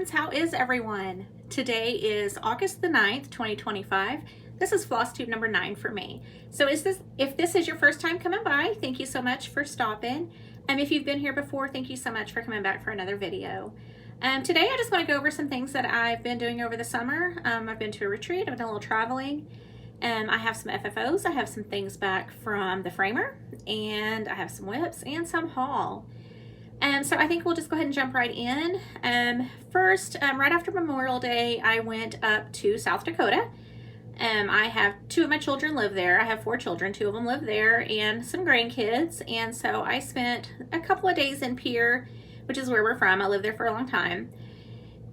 friends, how is everyone? Today is August the 9th, 2025. This is Flosstube number 9 for me. So if this is your first time coming by, thank you so much for stopping. If you've been here before, thank you so much for coming back for another video. Today I just want to go over some things that I've been doing over the summer. I've been to a retreat, I've done a little traveling. I have some FFOs, I have some things back from the framer, and I have some whips and some haul. So I think we'll just go ahead and jump right in. First, right after Memorial Day, I went up to South Dakota. I have 2 of my children live there. I have 4 children, 2 of them live there, and some grandkids. And so I spent a couple of days in Pierre, which is where we're from. I lived there for a long time.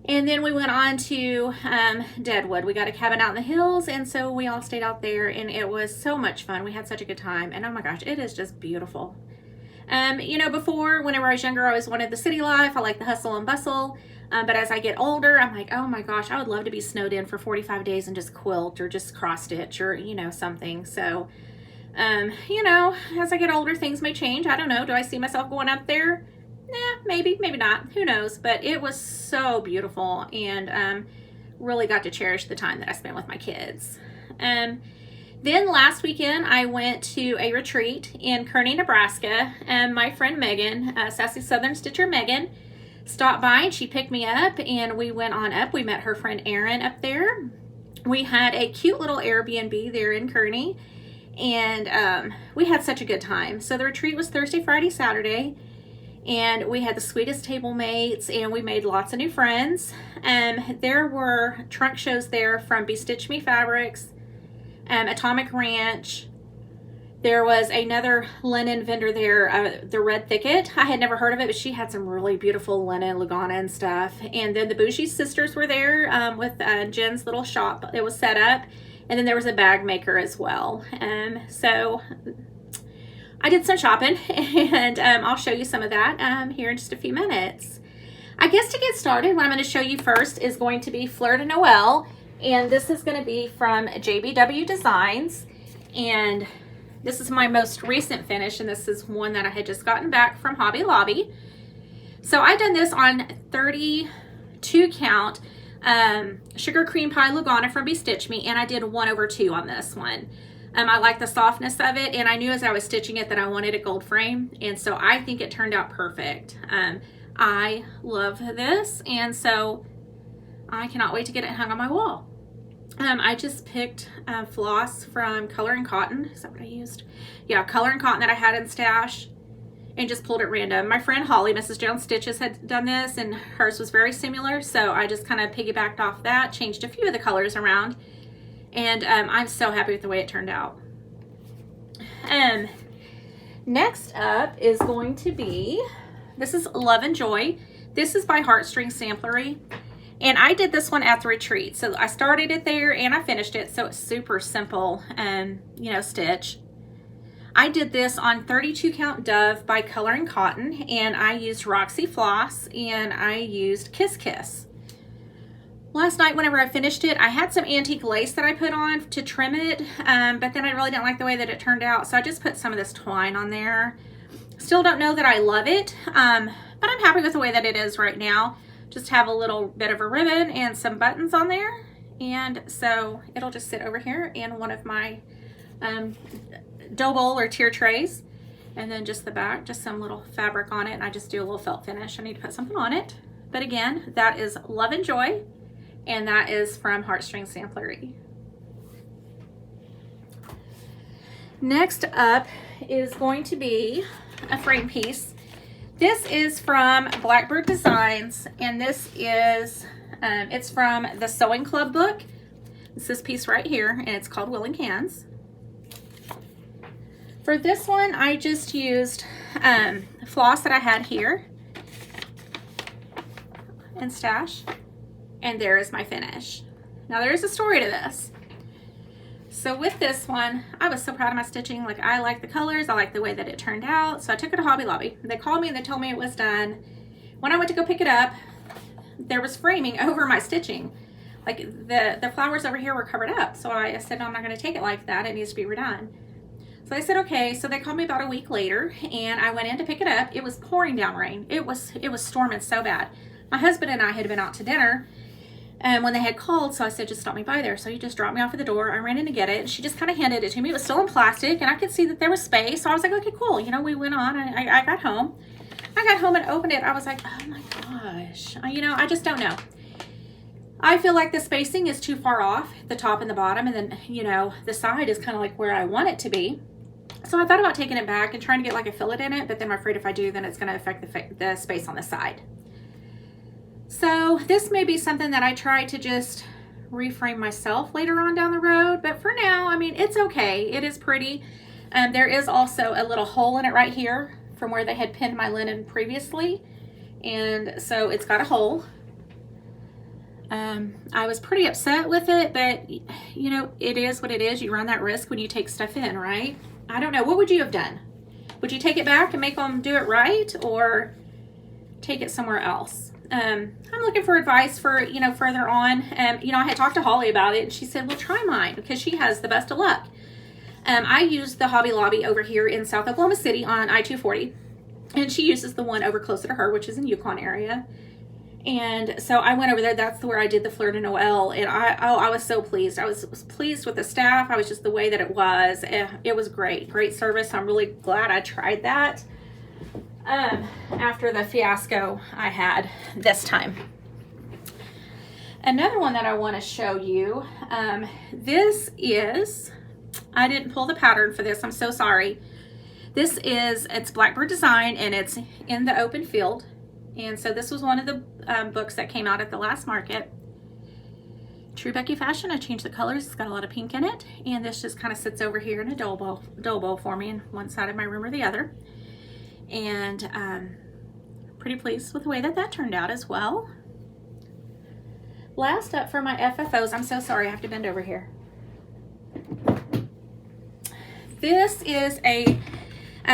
And then we went on to Deadwood. We got a cabin out in the hills, and so we all stayed out there, and it was so much fun. We had such a good time, and oh my gosh, it is just beautiful. You know, before, whenever I was younger, I always wanted the city life. I like the hustle and bustle. But as I get older, I'm like, oh my gosh, I would love to be snowed in for 45 days and just quilt or just cross stitch or, you know, something. So, you know, as I get older, things may change. I don't know. Do I see myself going up there? Nah, maybe, maybe not. Who knows? But it was so beautiful, and really got to cherish the time that I spent with my kids. Then last weekend, I went to a retreat in Kearney, Nebraska, and my friend Megan, Sassy Southern Stitcher Megan, stopped by and she picked me up, and we went on up. We met her friend Erin up there. We had a cute little Airbnb there in Kearney, and we had such a good time. So the retreat was Thursday, Friday, Saturday, and we had the sweetest table mates, and we made lots of new friends. There were trunk shows there from Be Stitch Me Fabrics, Atomic Ranch. There was another linen vendor there, the Red Thicket. I had never heard of it, but she had some really beautiful linen, Lugana and stuff. And then the Bougie sisters were there with Jen's little shop. It was set up. And then there was a bag maker as well. So I did some shopping, and I'll show you some of that here in just a few minutes. I guess to get started, what I'm going to show you first is going to be Fleur de Noël. And this is going to be from JBW Designs, and this is my most recent finish, and this is one that I had just gotten back from Hobby Lobby. So I done this on 32 count sugar cream pie Lugana from Be Stitch Me, and I did 1/2 on this one. I like the softness of it, and I knew as I was stitching it that I wanted a gold frame, and so I think it turned out perfect. I love this, and so I cannot wait to get it hung on my wall. I just picked floss from Color and Cotton. Is that what I used? Yeah, Color and Cotton that I had in stash, and just pulled it random. My friend Holly, Mrs. Jones Stitches, had done this, and hers was very similar, so I just kind of piggybacked off that, changed a few of the colors around, and I'm so happy with the way it turned out. Next up is going to be, this is Love and Joy. This is by Heartstring Samplery. And I did this one at the retreat. So I started it there and I finished it. So it's super simple, you know, stitch. I did this on 32 count Dove by Color and Cotton, and I used Roxy Floss, and I used Kiss Kiss. Last night, whenever I finished it, I had some antique lace that I put on to trim it, but then I really didn't like the way that it turned out. So I just put some of this twine on there. Still don't know that I love it, but I'm happy with the way that it is right now. Just have a little bit of a ribbon and some buttons on there, and so it'll just sit over here in one of my dough bowl or tier trays. And then just the back, just some little fabric on it, and I just do a little felt finish. I need to put something on it, but again, that is Love and Joy, and that is from Heartstring Samplery. Next up is going to be a frame piece. This is from Blackbird Designs, and this is, it's from the Sewing Club book. It's this piece right here, and it's called Willing Hands. For this one, I just used floss that I had here and stash, and there is my finish. Now there is a story to this. So with this one, I was so proud of my stitching. Like, I like the colors, I like the way that it turned out. So I took it to Hobby Lobby. They called me and they told me it was done. When I went to go pick it up, there was framing over my stitching. Like the flowers over here were covered up. So I said, no, I'm not gonna take it like that. It needs to be redone. So they said, okay. So they called me about a week later, and I went in to pick it up. It was pouring down rain. It was storming so bad. My husband and I had been out to dinner when they had called, so I said, just stop me by there. So he just dropped me off at the door. I ran in to get it, and she just kind of handed it to me. It was still in plastic, and I could see that there was space. So I was like, okay, cool. You know, we went on. I got home. I got home and opened it. I was like, oh my gosh. You know, I just don't know. I feel like the spacing is too far off, the top and the bottom, and then, you know, the side is kind of like where I want it to be. So I thought about taking it back and trying to get like a fillet in it, but then I'm afraid if I do, then it's going to affect the space on the side. So this may be something that I try to just reframe myself later on down the road, but for now, I mean, it's okay. It is pretty. There is also a little hole in it right here from where they had pinned my linen previously, and so it's got a hole. I was pretty upset with it, but you know, it is what it is. You run that risk when you take stuff in, right? I don't know. What would you have done? Would you take it back and make them do it right, or take it somewhere else? I'm looking for advice for, you know, further on. You know, I had talked to Holly about it, and she said, well, try mine because she has the best of luck. I use the Hobby Lobby over here in South Oklahoma City on I-240, and she uses the one over closer to her, which is in Yukon area. And so I went over there. That's where I did the Fleur de Noël, and I was so pleased. I was pleased with the staff. I was just the way that it was. It was great service. I'm really glad I tried that after the fiasco I had this time. Another one that I want to show you. This is, I didn't pull the pattern for this. I'm so sorry. It's Blackbird Design, and it's in the open field. And so this was one of the books that came out at the last market. True Becky Fashion. I changed the colors. It's got a lot of pink in it. And this just kind of sits over here in a dough bowl for me in one side of my room or the other. And pretty pleased with the way that turned out as well. Last up for my FFOs. I'm so sorry. I have to bend over here. This is a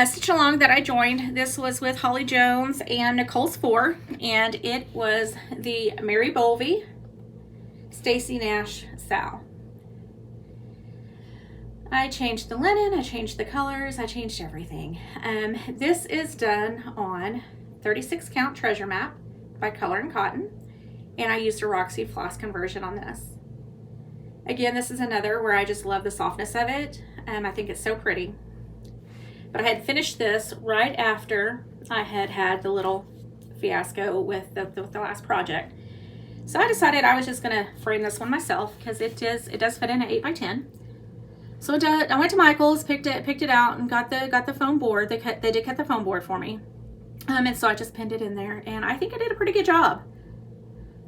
stitch along that I joined. This was with Holly Jones and Nicole's 4, and it was the Mary Bovey, Stacy Nash Sal. I changed the linen, I changed the colors, I changed everything. This is done on 36 count treasure map by Color and Cotton, and I used a Roxy floss conversion on this. Again, this is another where I just love the softness of it. I think it's so pretty. But I had finished this right after I had the little fiasco with the last project. So I decided I was just going to frame this one myself because it does fit in an 8x10. So I went to Michael's, picked it out, and got the foam board. They did cut the foam board for me. And so I just pinned it in there, and I think I did a pretty good job.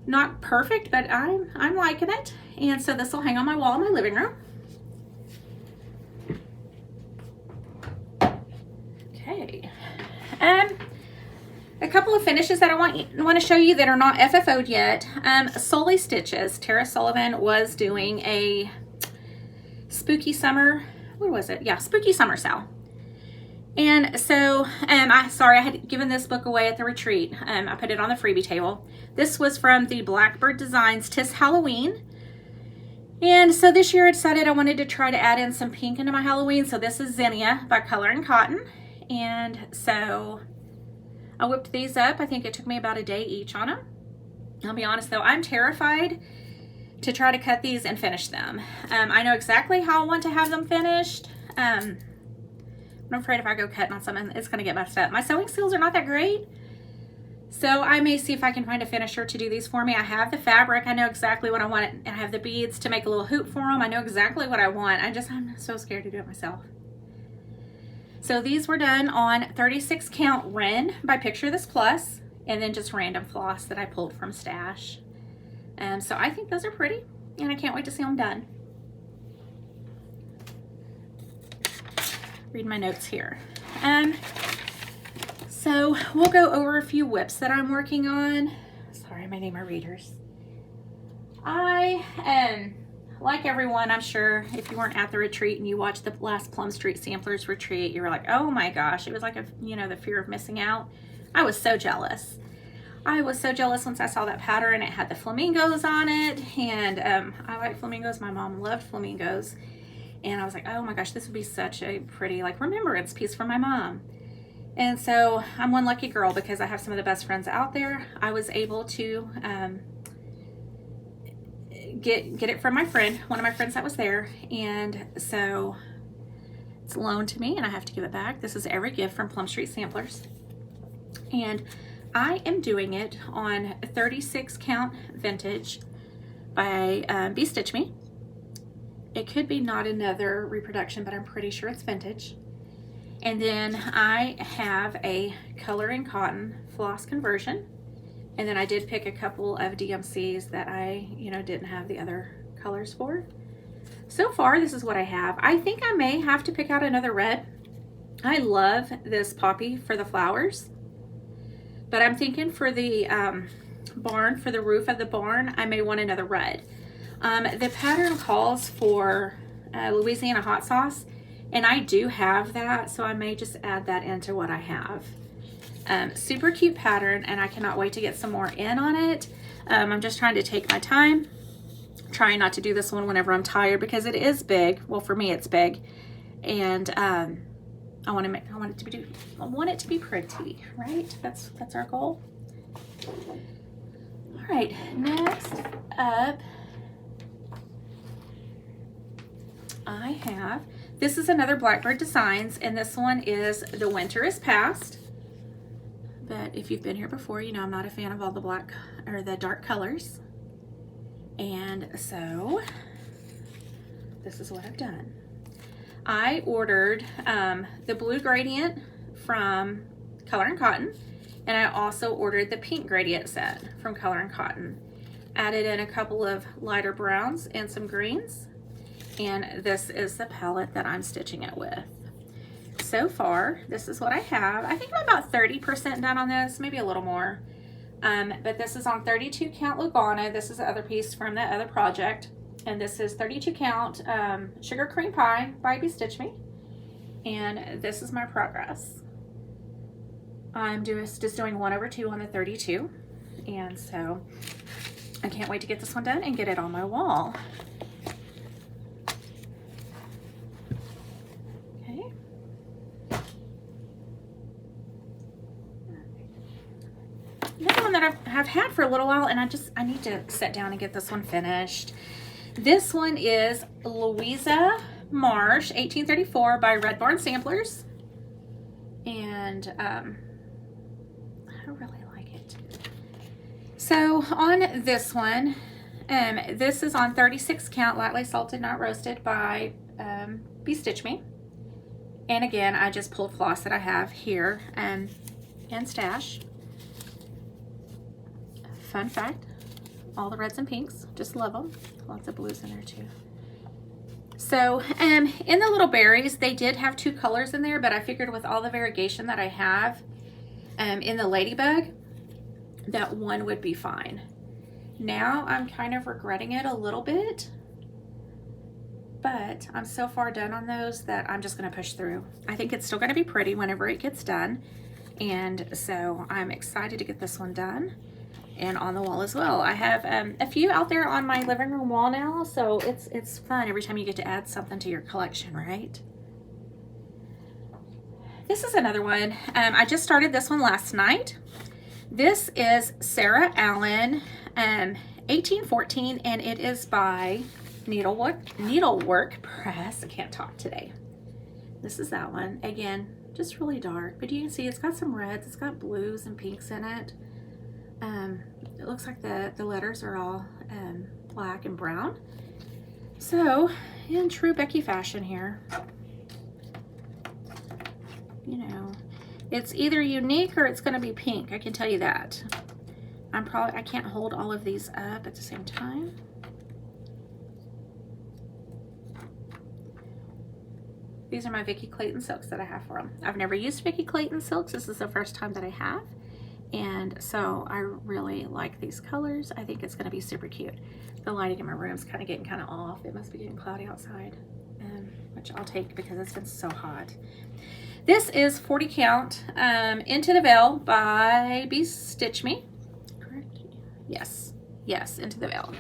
Not perfect, but I'm liking it. And so this will hang on my wall in my living room. Okay. A couple of finishes that I want to show you that are not FFO'd yet. Solely Stitches. Tara Sullivan was doing a spooky summer. What was it? Yeah, spooky summer sale. And so, I had given this book away at the retreat. I put it on the freebie table. This was from the Blackbird Designs Tis Halloween. And so this year I decided I wanted to try to add in some pink into my Halloween. So this is Zinnia by Color and Cotton. And so I whipped these up. I think it took me about a day each on them. I'll be honest though, I'm terrified to try to cut these and finish them. I know exactly how I want to have them finished. I'm afraid if I go cutting on something, it's going to get messed up. My sewing skills are not that great. So I may see if I can find a finisher to do these for me. I have the fabric. I know exactly what I want. And I have the beads to make a little hoop for them. I know exactly what I want. I'm so scared to do it myself. So these were done on 36 count Ren by Picture This Plus, and then just random floss that I pulled from Stash. So I think those are pretty, and I can't wait to see them done. Read my notes here. So we'll go over a few whips that I'm working on. Sorry, my name are readers. Like everyone, I'm sure if you weren't at the retreat and you watched the last Plum Street Samplers retreat, you were like, oh my gosh, it was like the fear of missing out. I was so jealous. I was so jealous once I saw that pattern. It had the flamingos on it, and I like flamingos. My mom loved flamingos, and I was like, oh my gosh, this would be such a pretty like remembrance piece for my mom. And so I'm one lucky girl because I have some of the best friends out there. I was able to get it from my friend, one of my friends that was there. And so it's loaned to me and I have to give it back. This is every gift from Plum Street Samplers. And I am doing it on 36 count vintage by Be Stitch Me. It could be not another reproduction, but I'm pretty sure it's vintage. And then I have a color and cotton floss conversion. And then I did pick a couple of DMCs that I, didn't have the other colors for. So far, this is what I have. I think I may have to pick out another red. I love this poppy for the flowers. But I'm thinking for the barn, for the roof of the barn, I may want another red. The pattern calls for Louisiana hot sauce, and I do have that, so I may just add that into what I have. Super cute pattern, and I cannot wait to get some more in on it. I'm just trying to take my time, trying not to do this one whenever I'm tired because it is big. Well, for me, it's big, and I want it to be pretty, right? That's our goal. All right, next up, I have, this is another Blackbird Designs, and this one is The Winter is Past. But if you've been here before, you know I'm not a fan of all the black or the dark colors. And so this is what I've done. I ordered the blue gradient from Color and Cotton, and I also ordered the pink gradient set from Color and Cotton. Added in a couple of lighter browns and some greens, and this is the palette that I'm stitching it with. So far, this is what I have. I think I'm about 30% done on this, maybe a little more. But this is on 32 count Lugana. This is the other piece from that other project. And this is 32 count Sugar Cream Pie by Be Stitch Me. And this is my progress. I'm just doing 1/2 on the 32. And so I can't wait to get this one done and get it on my wall. Okay. Another one that I've had for a little while, and I need to sit down and get this one finished. This one is Louisa Marsh 1834 by Red Barn Samplers, and I really like it. So on this one, this is on 36 count lightly salted not roasted by Be Stitch Me, and again I just pulled floss that I have here and stash. Fun fact, all the reds and pinks, just love them. Lots of blues in there too. So in the little berries, they did have 2 colors in there, but I figured with all the variegation that I have in the ladybug, that one would be fine. Now I'm kind of regretting it a little bit, but I'm so far done on those that I'm just going to push through. I think it's still going to be pretty whenever it gets done, and so I'm excited to get this one done and on the wall as well. I have a few out there on my living room wall now, so it's fun every time you get to add something to your collection, right? This is another one. I just started this one last night. This is Sarah Allen 1814, and it is by Needlework Press. I can't talk today. This is that one. Again, just really dark, but you can see it's got some reds, it's got blues and pinks in it. It looks like the letters are all black and brown. So, in true Becky fashion here, you know, it's either unique or it's going to be pink. I can tell you that. I can't hold all of these up at the same time. These are my Vicki Clayton silks that I have for them. I've never used Vicki Clayton silks. This is the first time that I have. And so I really like these colors. I think it's going to be super cute. The lighting in my room is kind of getting off. It must be getting cloudy outside, which I'll take because it's been so hot. This is 40 count Into the Veil by Be Stitch Me. Correct? Yes, Into the Veil.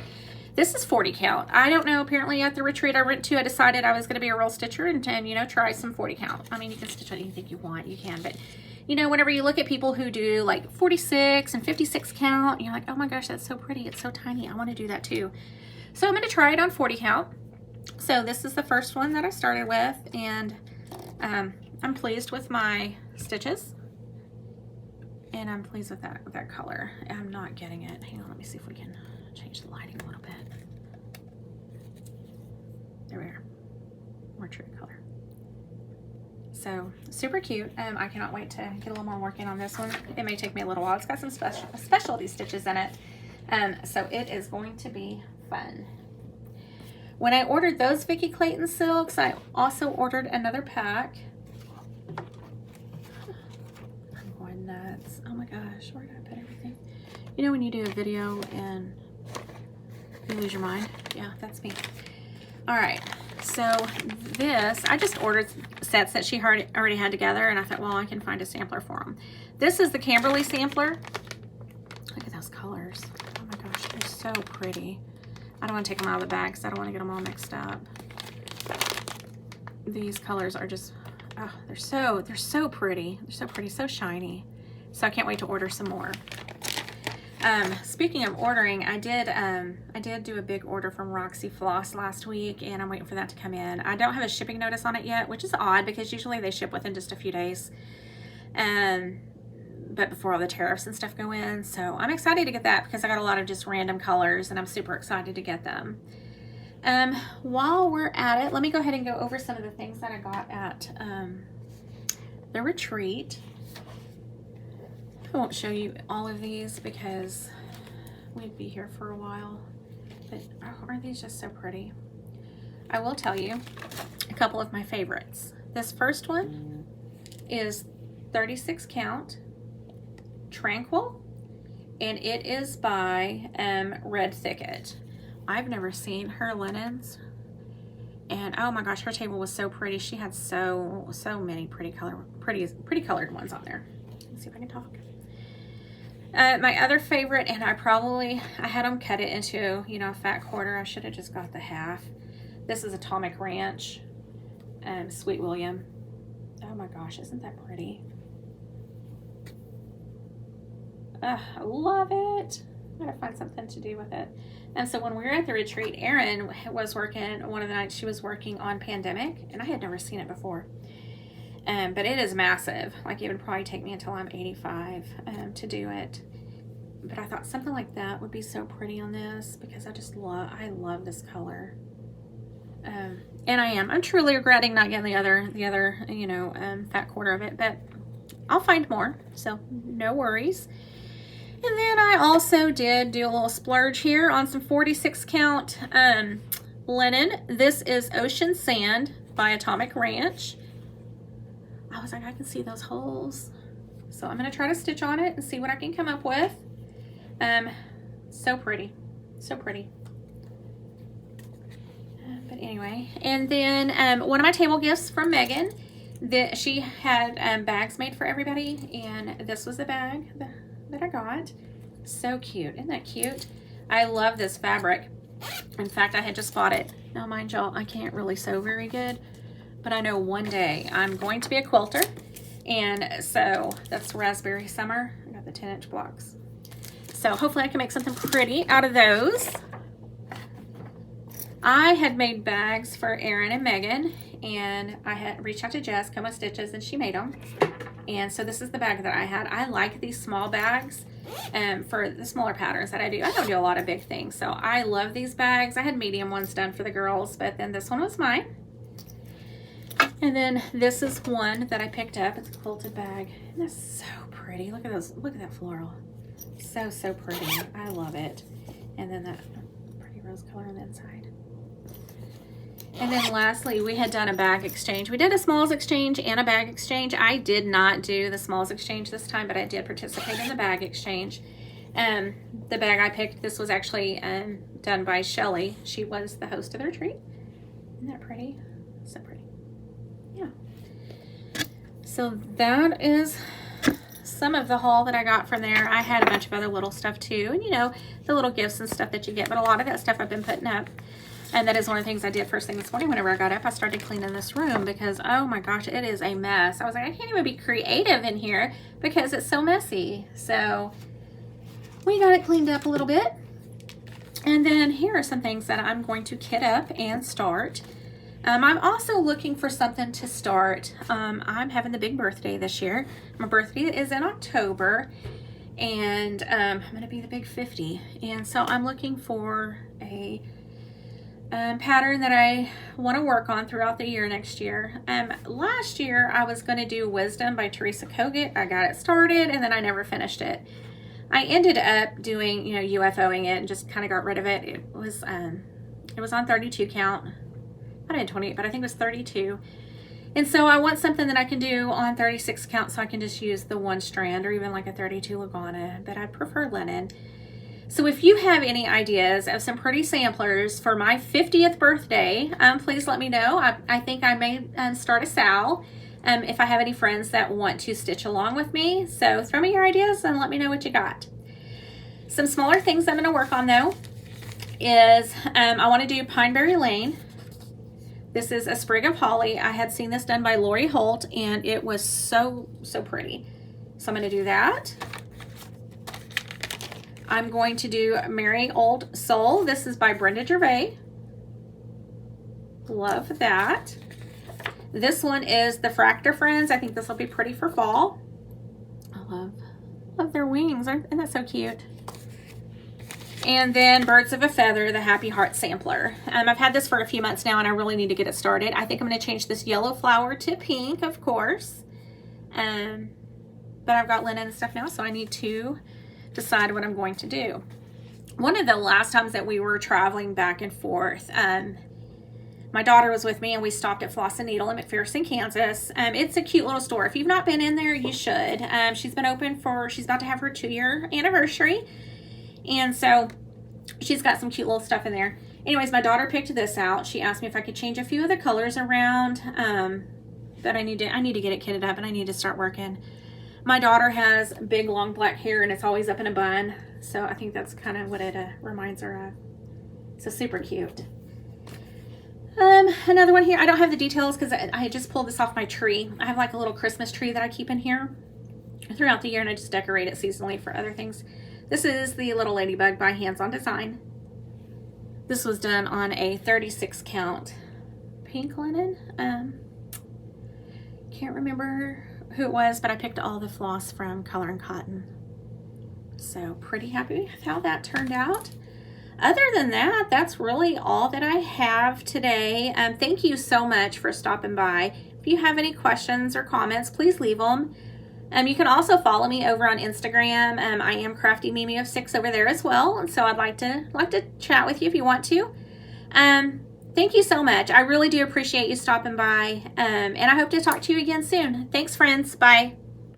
This is 40 count. I don't know, apparently at the retreat I went to, I decided I was going to be a roll stitcher and you know, try some 40 count. I mean, you can stitch on anything you want, you can, but You know, whenever you look at people who do like 46 and 56 count, you're like, oh my gosh, that's so pretty. It's so tiny. I want to do that too. So I'm going to try it on 40 count. So this is the first one that I started with, and I'm pleased with my stitches. And I'm pleased with that color. I'm not getting it. Hang on, let me see if we can change the lighting a little bit. There we are. More true color. So super cute. I cannot wait to get a little more working on this one. It may take me a little while. It's got some specialty stitches in it. So it is going to be fun. When I ordered those Vicki Clayton silks, I also ordered another pack. I'm going nuts. Oh my gosh, where did I put everything? You know when you do a video and you lose your mind? Yeah, that's me. All right, so this, I just ordered sets that she already had together, and I thought, well, I can find a sampler for them. This is the Camberley sampler. Look at those colors. Oh my gosh, they're so pretty. I don't want to take them out of the bag because I don't want to get them all mixed up. These colors are just, oh, they're so pretty. They're so pretty, so shiny. So I can't wait to order some more. Speaking of ordering, I did do a big order from Roxy Floss last week, and I'm waiting for that to come in. I don't have a shipping notice on it yet, which is odd because usually they ship within just a few days. But before all the tariffs and stuff go in. So I'm excited to get that because I got a lot of just random colors, and I'm super excited to get them. While we're at it, let me go ahead and go over some of the things that I got at the retreat. I won't show you all of these because we'd be here for a while, but oh, aren't these just so pretty? I will tell you a couple of my favorites. This first one is 36 count Tranquil, and it is by Red Thicket. I've never seen her linens, and oh my gosh, her table was so pretty. She had so many pretty colored ones on there. Let's see if I can talk. My other favorite, and I had them cut it into, you know, a fat quarter. I should have just got the half. This is Atomic Ranch, Sweet William. Oh my gosh, isn't that pretty? I love it. I gotta find something to do with it. And so when we were at the retreat, Erin was working, one of the nights she was working on Pandemic, and I had never seen it before. But it is massive. Like, it would probably take me until I'm 85 to do it. But I thought something like that would be so pretty on this because I love this color. And I'm truly regretting not getting the other you know, fat quarter of it, but I'll find more, so no worries. And then I also did do a little splurge here on some 46 count linen. This is Ocean Sand by Atomic Ranch. I was like, I can see those holes. So I'm going to try to stitch on it and see what I can come up with. So pretty. So pretty. But anyway, and then one of my table gifts from Megan, that she had bags made for everybody, and this was the bag that I got. So cute. Isn't that cute? I love this fabric. In fact, I had just bought it. Now, mind y'all, I can't really sew very good, but I know one day I'm going to be a quilter, and so that's Raspberry Summer. I got the 10-inch blocks. So hopefully I can make something pretty out of those. I had made bags for Erin and Megan, and I had reached out to Jess, Coma Stitches, and she made them. And so this is the bag that I had. I like these small bags for the smaller patterns that I do. I don't do a lot of big things, so I love these bags. I had medium ones done for the girls, but then this one was mine. And then this is one that I picked up. It's a quilted bag. And that's so pretty. Look at those. Look at that floral. So pretty. I love it. And then that pretty rose color on the inside. And then lastly, we had done a bag exchange. We did a smalls exchange and a bag exchange. I did not do the smalls exchange this time, but I did participate in the bag exchange. The bag I picked, this was actually done by Shelly. She was the host of the retreat. Isn't that pretty? So pretty. Yeah. So that is some of the haul that I got from there. I had a bunch of other little stuff too, and you know, the little gifts and stuff that you get, but a lot of that stuff I've been putting up. And that is one of the things I did first thing this morning whenever I got up. I started cleaning this room because, oh my gosh, it is a mess. I was like, I can't even be creative in here because it's so messy. So we got it cleaned up a little bit. And then here are some things that I'm going to kit up and start. I'm also looking for something to start. I'm having the big birthday this year. My birthday is in October, and I'm going to be the big 50. And so I'm looking for a pattern that I want to work on throughout the year next year. Last year I was going to do Wisdom by Teresa Kogut. I got it started and then I never finished it. I ended up doing, UFOing it and just kind of got rid of it. It was on 32 count. I did 28, but I think it was 32. And so I want something that I can do on 36 count so I can just use the one strand or even like a 32 Lagana, but I prefer linen. So if you have any ideas of some pretty samplers for my 50th birthday, please let me know. I think I may start a sal if I have any friends that want to stitch along with me. So throw me your ideas and let me know what you got. Some smaller things I'm going to work on though is I want to do Pineberry Lane. This is a sprig of holly. I had seen this done by Lori Holt and it was so pretty. So I'm going to do that. I'm going to do Merry Old Soul. This is by Brenda Gervais. Love that. This one is the Fractor Friends. I think this will be pretty for fall. I love their wings. Isn't that so cute? And then Birds of a Feather, the Happy Heart Sampler. I've had this for a few months now and I really need to get it started. I think I'm going to change this yellow flower to pink, of course. But I've got linen and stuff now, so I need to decide what I'm going to do. One of the last times that we were traveling back and forth, my daughter was with me and we stopped at Floss and Needle in McPherson, Kansas. It's a cute little store. If you've not been in there, you should. She's been open she's about to have her 2-year anniversary. And so she's got some cute little stuff in there. Anyways, my daughter picked this out. She asked me if I could change a few of the colors around. But I need to get it kitted up and I need to start working. My daughter has big long black hair and it's always up in a bun. So I think that's kind of what it reminds her of. So super cute. Another one here. I don't have the details because I just pulled this off my tree. I have like a little Christmas tree that I keep in here throughout the year and I just decorate it seasonally for other things. This is the Little Ladybug by Hands On Design. This was done on a 36 count pink linen. Can't remember who it was, but I picked all the floss from Color and Cotton. So pretty happy with how that turned out. Other than that, that's really all that I have today. Thank you so much for stopping by. If you have any questions or comments, please leave them. You can also follow me over on Instagram. I am Crafty Mimi of 6 over there as well. And so I'd like to chat with you if you want to. Thank you so much. I really do appreciate you stopping by. And I hope to talk to you again soon. Thanks, friends. Bye.